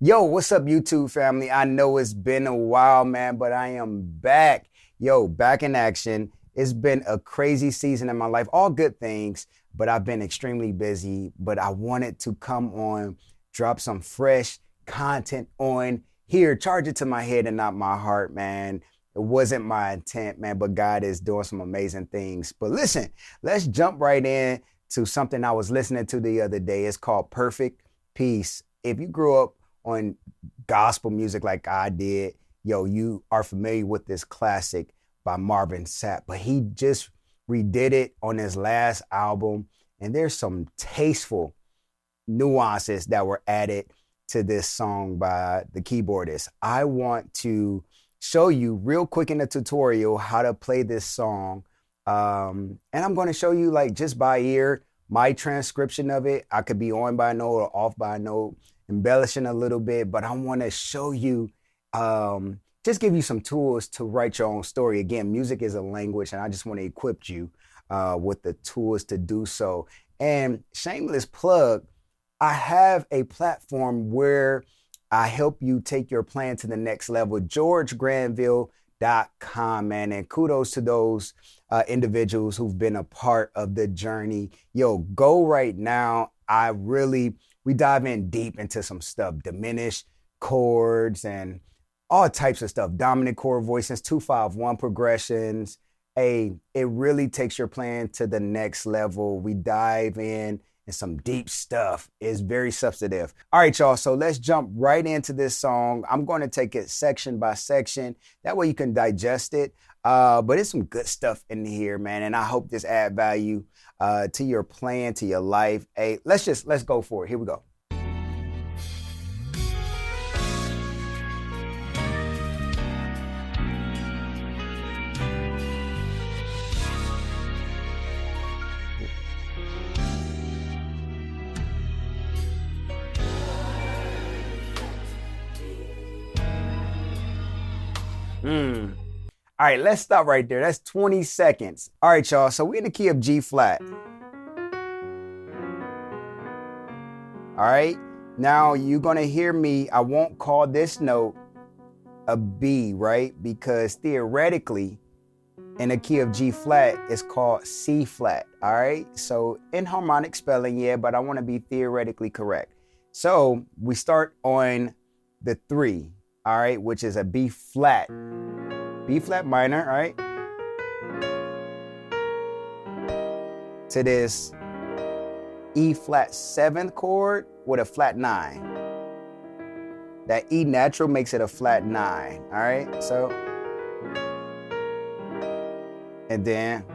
Yo, what's up, YouTube family? I know it's been a while, man, but I am back. Yo, back in action. It's been a crazy season in my life, all good things, but I've been extremely busy. But I wanted to come on, drop some fresh content on here, charge it to my head and not my heart, man. It wasn't my intent, man, but God is doing some amazing things. But listen, let's jump right in to something I was listening to the other day. It's called Perfect Peace. If you grew up on gospel music like I did, yo, you are familiar with this classic by Marvin Sapp, but he just redid it on his last album, and there's some tasteful nuances that were added to this song by the keyboardist. I want to show you real quick in the tutorial how to play this song, and I'm going to show you like just by ear my transcription of it. I could be on by a note or off by a note, embellishing a little bit, but I want to show you, just give you some tools to write your own story. Again, music is a language, and I just want to equip you with the tools to do so. And shameless plug, I have a platform where I help you take your plan to the next level, GeorgeGranville.com, man. And kudos to those individuals who've been a part of the journey. Yo, go right now. We dive in deep into some stuff, diminished chords and all types of stuff, dominant chord voicings, 2-5-1 progressions. It really takes your playing to the next level. We dive in some deep stuff. It's very substantive. All right, y'all, so let's jump right into this song. I'm going to take it section by section. That way you can digest it. But it's some good stuff in here, man, and I hope this add value to your plan, to your life. Hey, let's go for it. Here we go. All right, let's stop right there. That's 20 seconds. All right, y'all. So we're in the key of G flat. All right. Now you're going to hear me. I won't call this note a B, right? Because theoretically, in the key of G flat, it's called C flat. All right. So in harmonic spelling, yeah, but I want to be theoretically correct. So we start on the 3, all right, which is a B flat. B flat minor, all right? To this E flat 7th chord with a flat 9. That E natural makes it a flat 9, all right? So, and then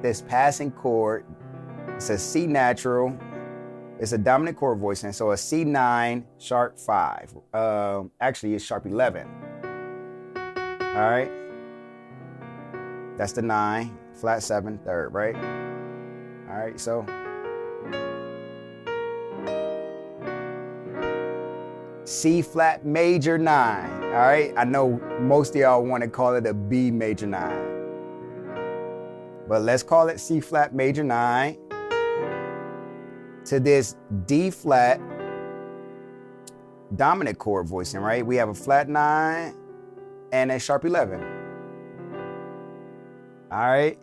this passing chord, it's a C natural. It's a dominant chord voicing, so a C9, sharp 5. Actually, it's sharp 11. All right? That's the 9, flat 7, 3rd, right? All right, so. C flat major 9, all right? I know most of y'all want to call it a B major 9. But let's call it C flat major 9. To this D flat dominant chord voicing, right? We have a flat 9 and a sharp 11. All right.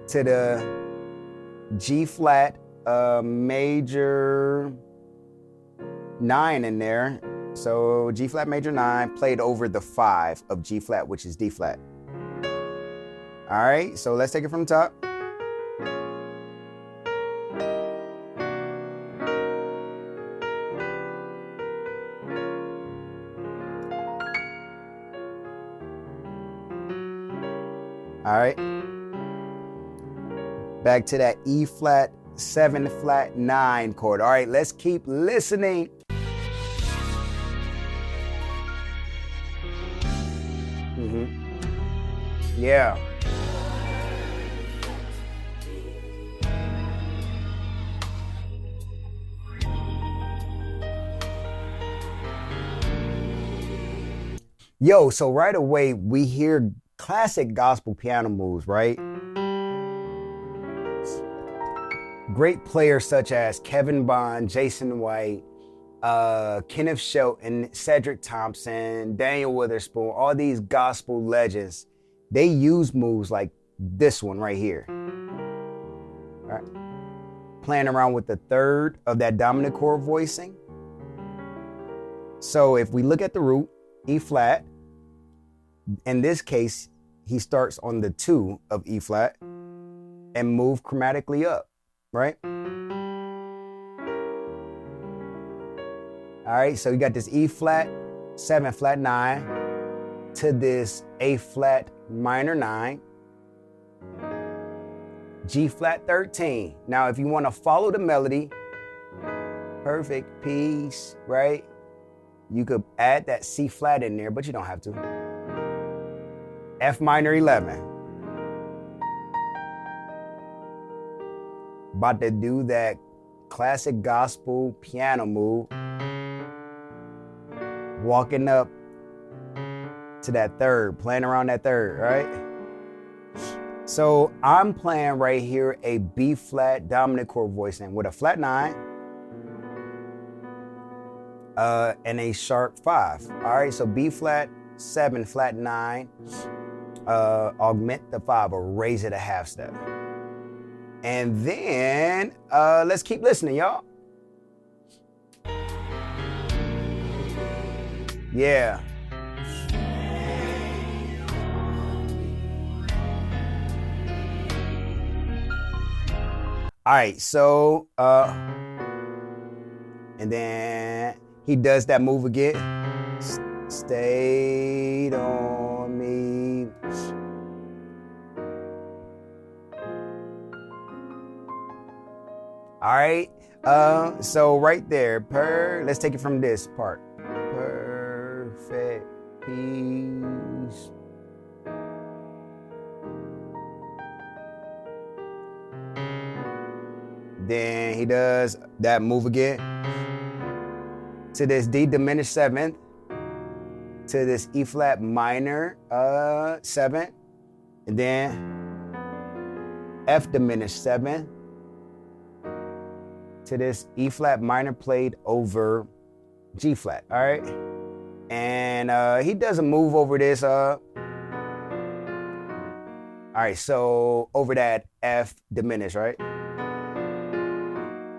To the G flat major 9 in there. So G flat major 9 played over the 5 of G flat, which is D flat. All right. So let's take it from the top. All right, back to that E flat 7 flat 9 chord. All right, let's keep listening. Yeah. Yo, so right away we hear classic gospel piano moves, right? great players such as Kevin Bond, Jason White, Kenneth Shelton, Cedric Thompson, Daniel Witherspoon, all these gospel legends, they use moves like this one right here. All right. Playing around with the third of that dominant chord voicing. So if we look at the root, E flat, in this case, he starts on the 2 of E flat and move chromatically up, right? All right, so you got this E flat, 7 flat 9 to this A flat minor 9, G flat 13. Now, if you want to follow the melody, perfect, peace, right? You could add that C flat in there, but you don't have to. F minor 11. About to do that classic gospel piano move. Walking up to that third, playing around that third, right? So I'm playing right here a B flat dominant chord voicing with a flat 9 and a sharp 5. All right, so B flat, 7 flat 9, augment the 5 or raise it a half step. And then let's keep listening, y'all. Yeah. All right, so and then he does that move again. Stayed on me. All right, so right there, let's take it from this part. Perfect peace. Then he does that move again to this D diminished 7th, to this E flat minor 7th, and then F diminished 7th, to this E flat minor played over G flat, all right? And he does a move over this, all right, so over that F diminished, right?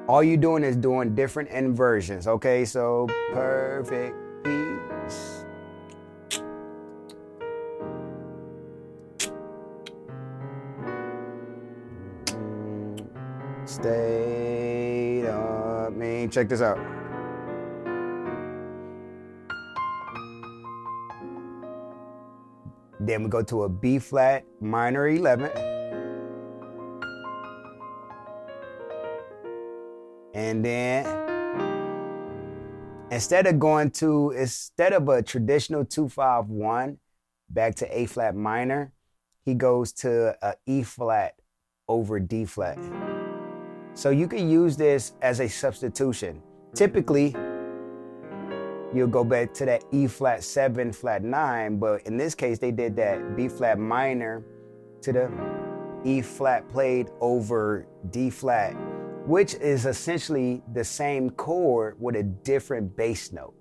All you're doing is doing different inversions, okay? So perfect peace. Stay on me. Check this out. Then we go to a B flat minor 11. And then instead of a traditional 2-5-1 back to A flat minor, he goes to a E flat over D flat. So you can use this as a substitution. Typically, you'll go back to that E flat 7 flat 9, but in this case, they did that B flat minor to the E flat played over D flat, which is essentially the same chord with a different bass note.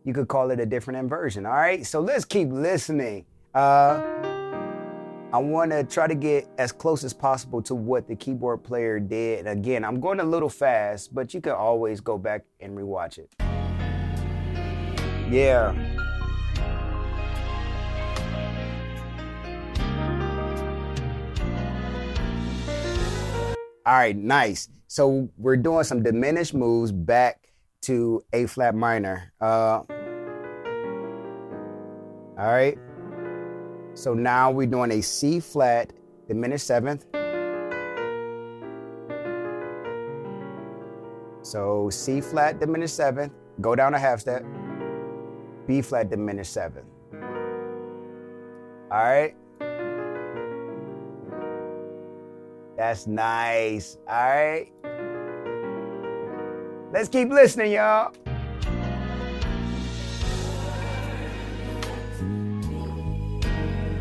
You could call it a different inversion, all right? So let's keep listening. I want to try to get as close as possible to what the keyboard player did. And again, I'm going a little fast, but you can always go back and rewatch it. Yeah. All right, nice. So we're doing some diminished moves back to A flat minor. All right. So now we're doing a C flat diminished 7th. So C flat diminished 7th, go down a half step. B flat diminished 7th. All right. That's nice. All right. Let's keep listening, y'all.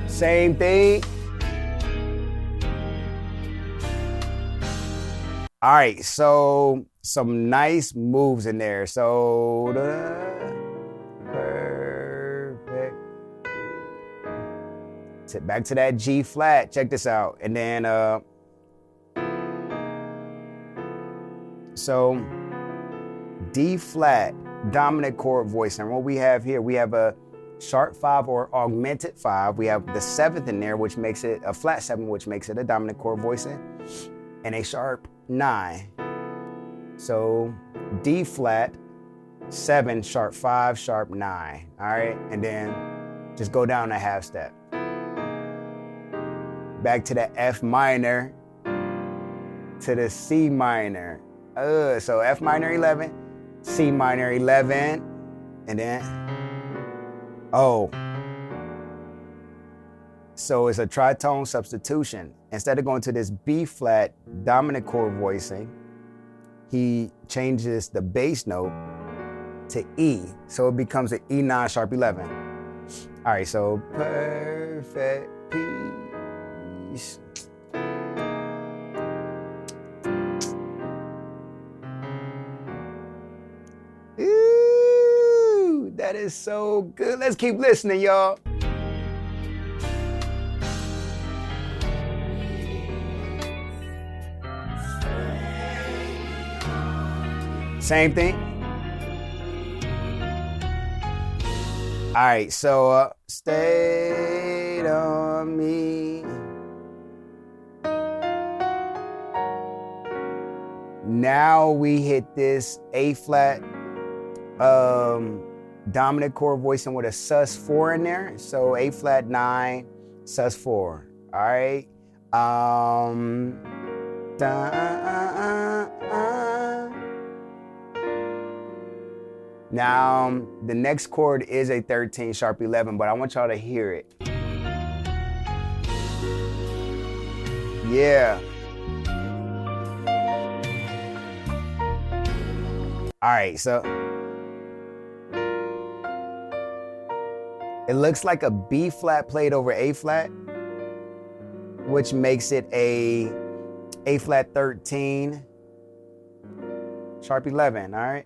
Same thing. All right, so some nice moves in there. So perfect. Back to that G flat. Check this out. And then so D flat, dominant chord voice. And what we have here, we have a sharp 5 or augmented 5. We have the 7th in there, which makes it a flat 7, which makes it a dominant chord voicing, and a sharp 9. So D flat, 7, sharp 5, sharp 9. All right, and then just go down a half step. Back to the F minor, to the C minor. So F minor 11, C minor 11, and then O. So it's a tritone substitution. Instead of going to this B flat dominant chord voicing, he changes the bass note to E. So it becomes an E9 sharp 11. All right, so perfect peace. Ooh, that is so good. Let's keep listening, y'all. Same thing. All right, so stayed on me. Now we hit this A flat dominant chord voicing with a sus4 in there. So A flat 9, sus4. All right. Now, the next chord is a 13 sharp 11, but I want y'all to hear it. Yeah. All right, so it looks like a B flat played over A flat, which makes it a flat 13, sharp 11, all right?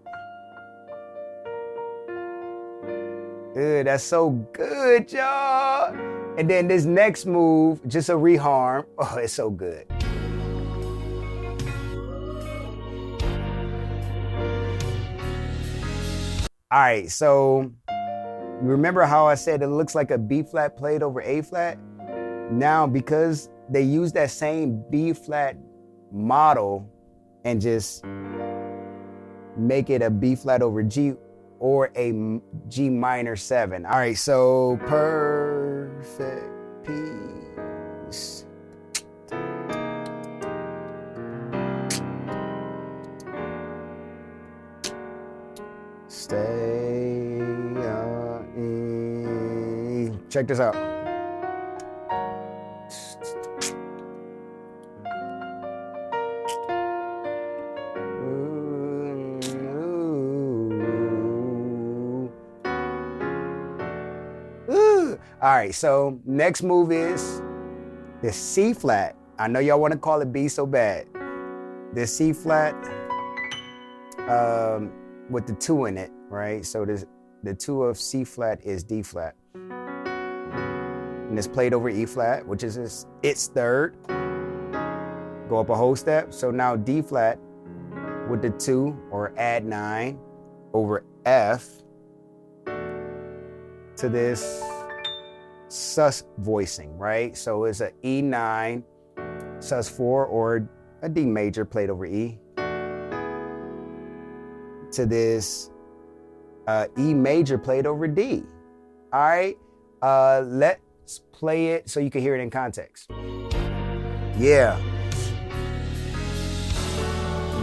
Good, that's so good, y'all. And then this next move, just a reharm. Oh, it's so good. All right, so you remember how I said it looks like a B flat played over A flat? Now, because they use that same B flat model and just make it a B flat over G or a G minor 7. All right, so perfect peace. Stay on E. Check this out. All right, so next move is the C flat. I know y'all want to call it B so bad. The C flat with the 2 in it, right? So the 2 of C flat is D flat. And it's played over E flat, which is its 3rd. Go up a whole step. So now D flat with the 2 or add 9 over F to this sus voicing, right? So it's an E9 sus4 or a D major played over E to this E major played over D. All right, let's play it so you can hear it in context. Yeah.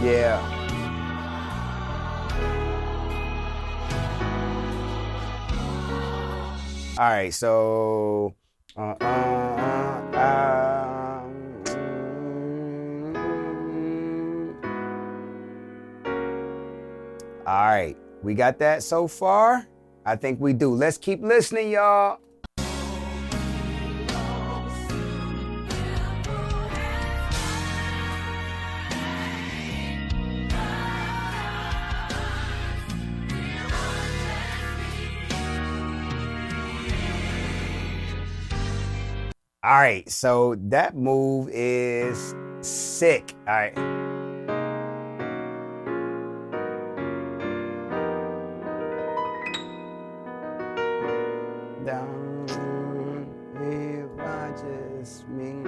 Yeah. All right, so all right, we got that so far? I think we do. Let's keep listening, y'all. All right, so that move is sick. All right. Down here, watches me.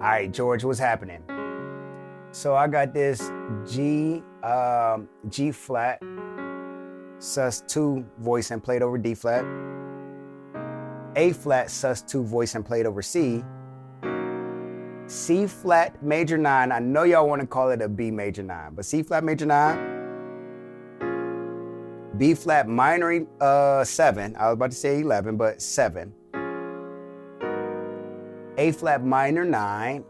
All right, George, what's happening? So I got this G flat, sus2 voice and played over D flat, A flat, sus2 voice and played over C, C flat major 9. I know y'all want to call it a B major 9, but C flat major 9, B flat minor 7. I was about to say 11, but 7. A flat minor 9,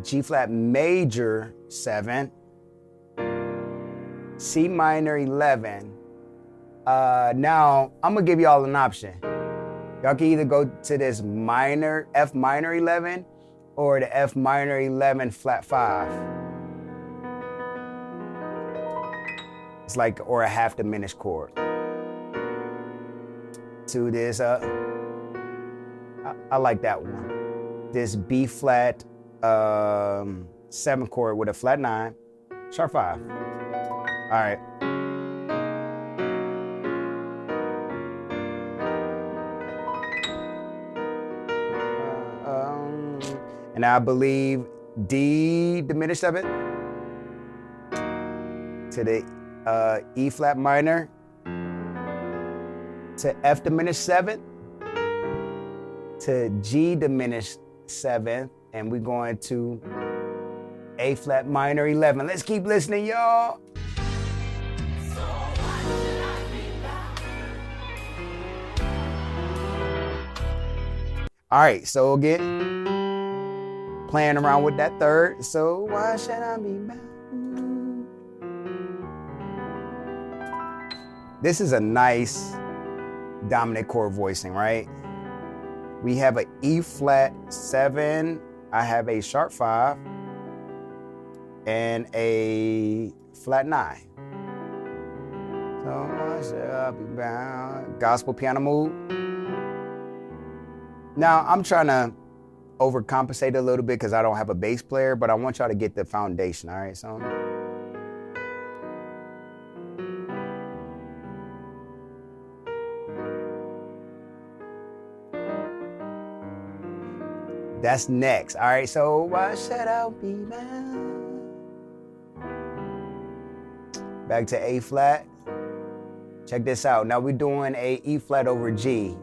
G flat major 7, C minor 11. Now I'm gonna give y'all an option. Y'all can either go to this minor, F minor 11, or the F minor 11 flat 5. It's like, or a half diminished chord. To this, I like that one. This B flat 7 chord with a flat 9, sharp 5. All right. And I believe D diminished 7 to the E flat minor to F diminished 7 to G diminished 7, and we're going to A flat minor 11. Let's keep listening, y'all. All right, so again, playing around with that third. So why should I be bound? This is a nice dominant chord voicing, right? We have an E flat 7. I have a sharp 5 and a flat 9. So why should I be bound? Gospel piano move. Now I'm trying to overcompensate a little bit because I don't have a bass player, but I want y'all to get the foundation, all right? So that's next. All right, so why should I be bound? Back to A flat. Check this out. Now we're doing a E flat over G.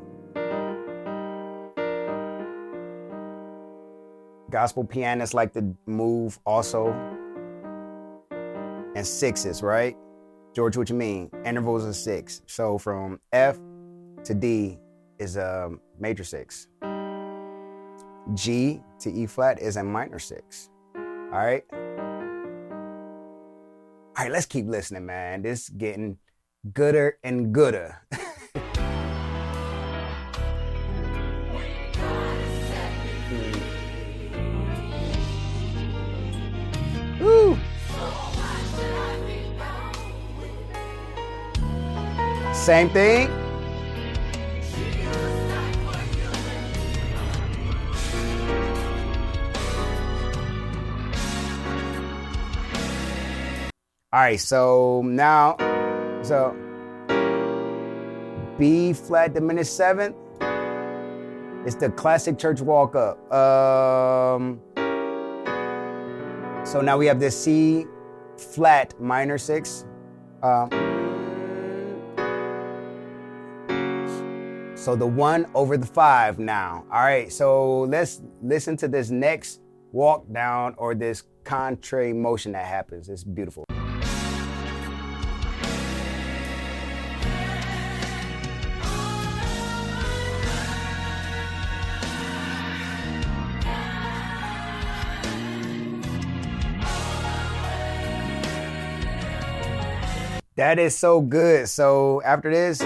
Gospel pianists like to move also. And 6s, right? George, what you mean? Intervals of 6. So from F to D is a major 6. G to E flat is a minor 6. All right? All right, let's keep listening, man. This is getting gooder and gooder. Woo. Same thing. All right, so now, B flat diminished 7th. It's the classic church walk up. So now we have this C flat minor 6. So the 1 over the 5 now. All right, so let's listen to this next walk down or this contrary motion that happens. It's beautiful. That is so good. So after this,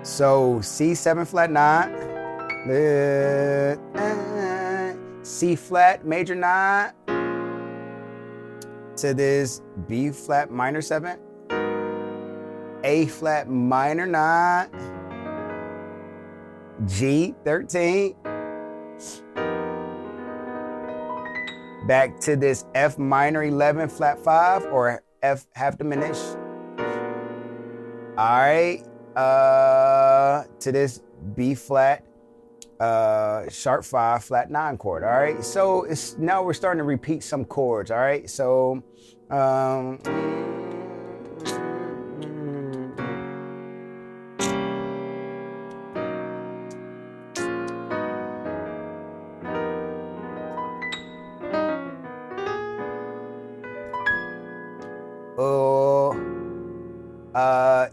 so C7 flat 9, C flat major 9, to this B flat minor 7, A flat minor 9, G 13, back to this F minor 11 flat 5 or F half diminished. All right, to this B flat sharp 5 flat 9 chord. All right, so it's now we're starting to repeat some chords. All right, so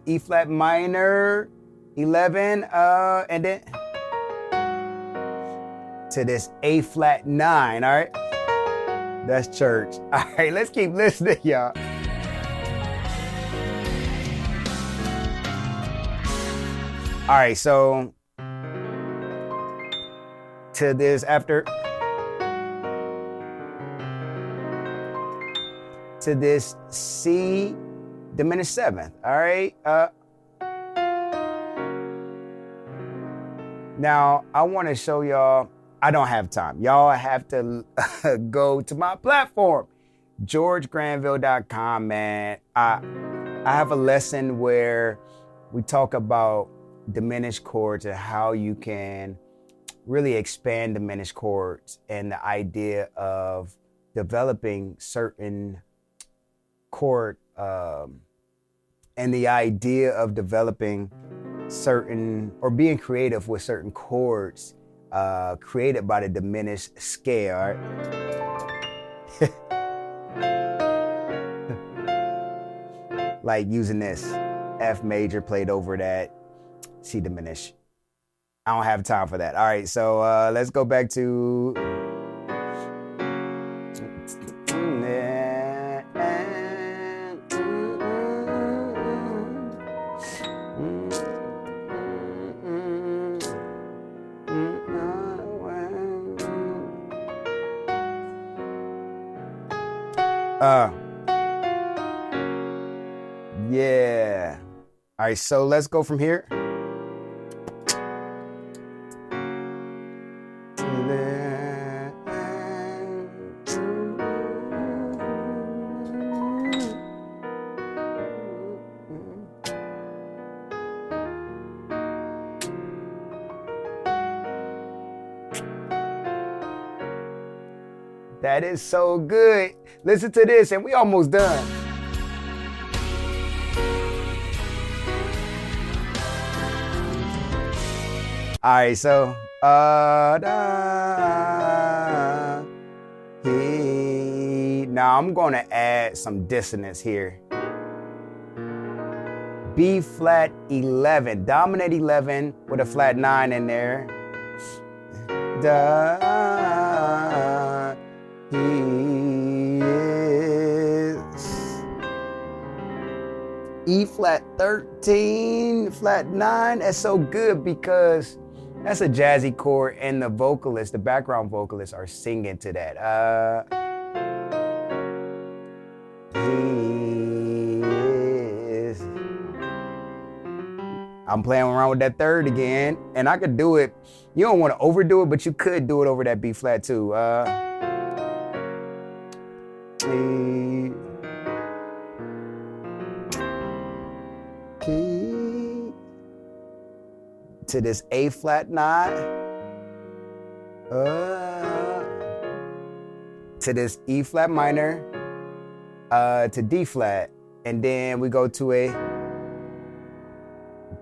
E flat minor 11 and then to this A flat 9. All right, that's church. All right, let's keep listening, y'all. All right, so to this after to this C diminished 7th. All right, now I want to show y'all. I don't have time. Y'all have to go to my platform, georgegranville.com, man. I have a lesson where we talk about diminished chords and how you can really expand diminished chords and the idea of developing certain chord and the idea of developing certain or being creative with certain chords created by the diminished scale. All right? Like using this F major played over that C diminished. I don't have time for that. All right, so let's go back to yeah. All right, so let's go from here. That is so good. Listen to this, and we almost done. All right, so now I'm gonna add some dissonance here. B flat 11, dominant 11 with a flat 9 in there. He is E flat 13, flat 9. That's so good because that's a jazzy chord and the vocalists, the background vocalists are singing to that. He is. I'm playing around with that third again, and I could do it. You don't want to overdo it, but you could do it over that B flat too. Key to this A flat 9, to this E flat minor, to D flat, and then we go to a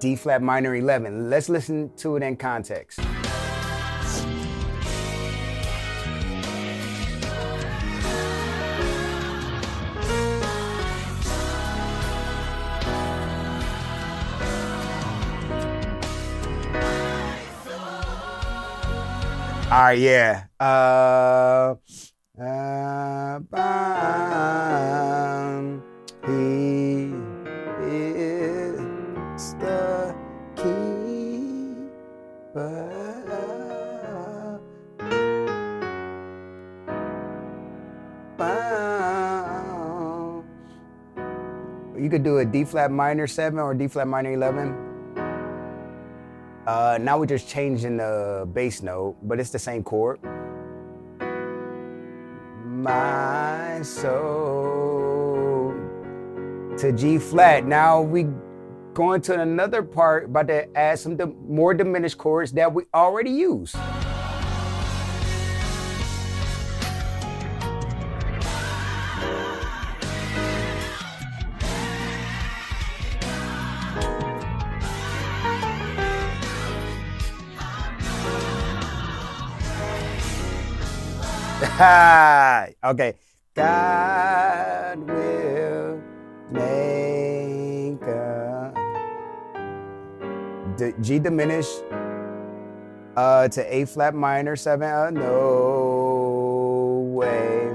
D flat minor 11. Let's listen to it in context. All right, yeah. He is the keeper. You could do a D flat minor 7 or D flat minor 11. Now we're just changing the bass note, but it's the same chord. My soul to G flat. Now we going to another part, about to add some more diminished chords that we already use. Okay. God will make a G diminished to A flat minor 7. No way.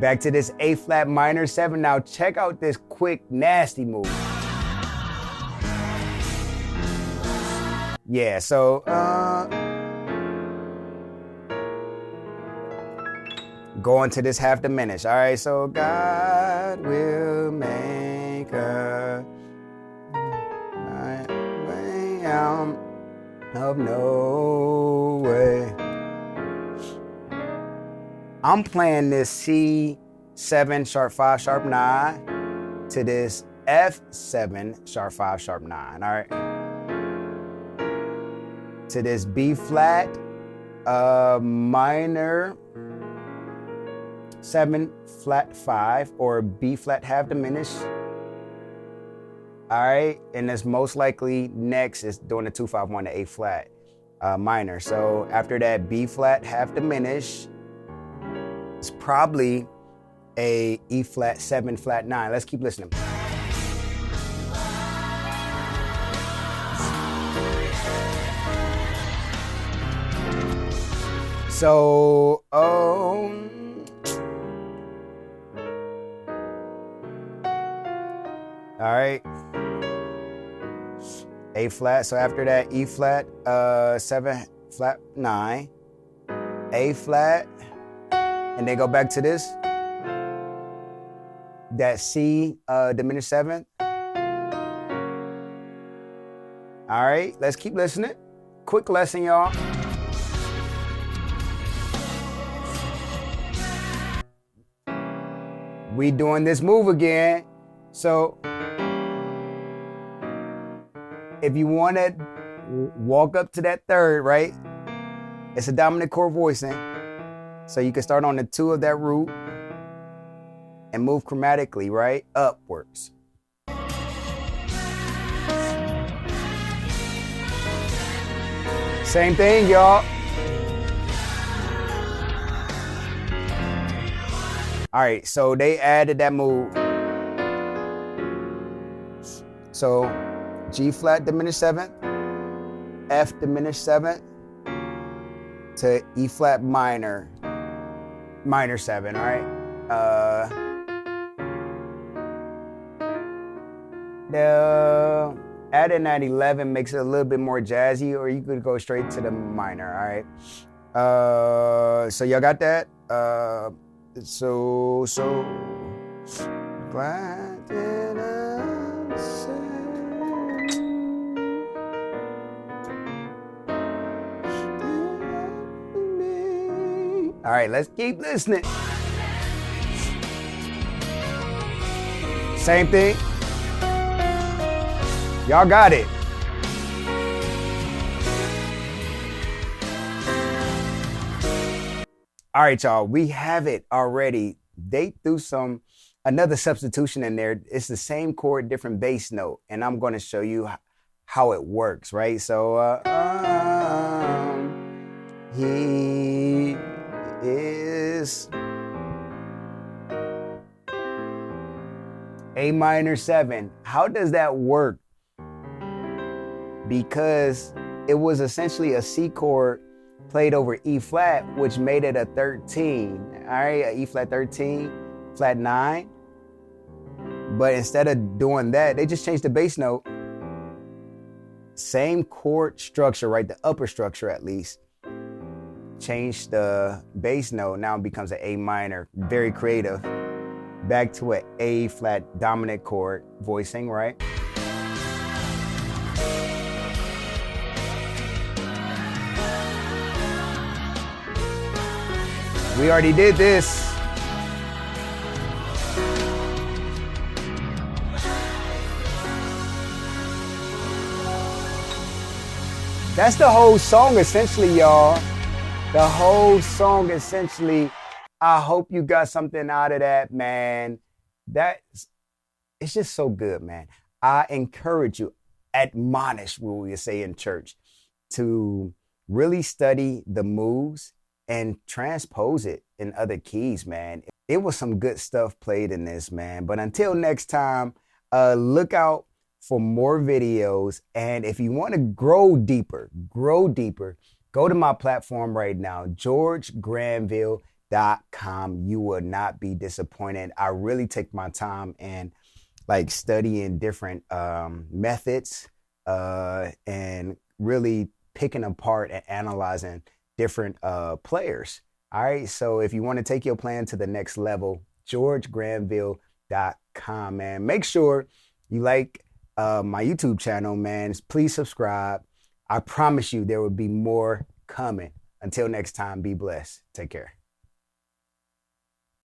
Back to this A flat minor 7. Now check out this quick nasty move. Yeah, so going to this half diminished. All right, so God will make a way out of no way. I'm playing this C7 sharp 5 sharp 9 to this F7 sharp 5 sharp 9. All right, to this B flat minor 7 flat 5 or B flat half diminished. All right, and it's most likely next is doing the 2-5-1 to A flat minor. So after that B flat half diminished, it's probably a E flat 7 flat 9. Let's keep listening. So all right, A flat. So after that, E flat, 7 flat 9, A flat, and then go back to this. That C diminished 7. All right, let's keep listening. Quick lesson, y'all. We doing this move again. So if you want to walk up to that third, right? It's a dominant chord voicing. So you can start on the 2 of that root and move chromatically, right? Upwards. Same thing, y'all. All right, so they added that move. So G flat diminished 7th, F diminished 7th to E flat minor 7, all right? The adding that 11 makes it a little bit more jazzy, or you could go straight to the minor, all right? So y'all got that? So glad did I say. All right, let's keep listening. Same thing. Y'all got it. All right, y'all, we have it already. They threw another substitution in there. It's the same chord, different bass note, and I'm going to show you how it works, right? So, he is A minor 7. How does that work? Because it was essentially a C chord played over E flat, which made it a 13. All right, a E flat 13, flat 9. But instead of doing that, they just changed the bass note. Same chord structure, right? The upper structure at least. Changed the bass note. Now it becomes an A minor. Very creative. back to an A flat dominant chord voicing, right? We already did this. That's the whole song essentially, y'all. The whole song essentially. I hope you got something out of that, man. It's just so good, man. I encourage you, admonish, what we say in church, to really study the moves and transpose it in other keys, man. It was some good stuff played in this, man. But until next time, look out for more videos. And if you want to grow deeper, go to my platform right now, GeorgeGranville.com. You will not be disappointed. I really take my time and like studying different methods and really picking apart and analyzing different players. All right. So if you want to take your plan to the next level, GeorgeGranville.com, man. Make sure you like my YouTube channel, man. Please subscribe. I promise you there will be more coming. Until next time, be blessed. Take care.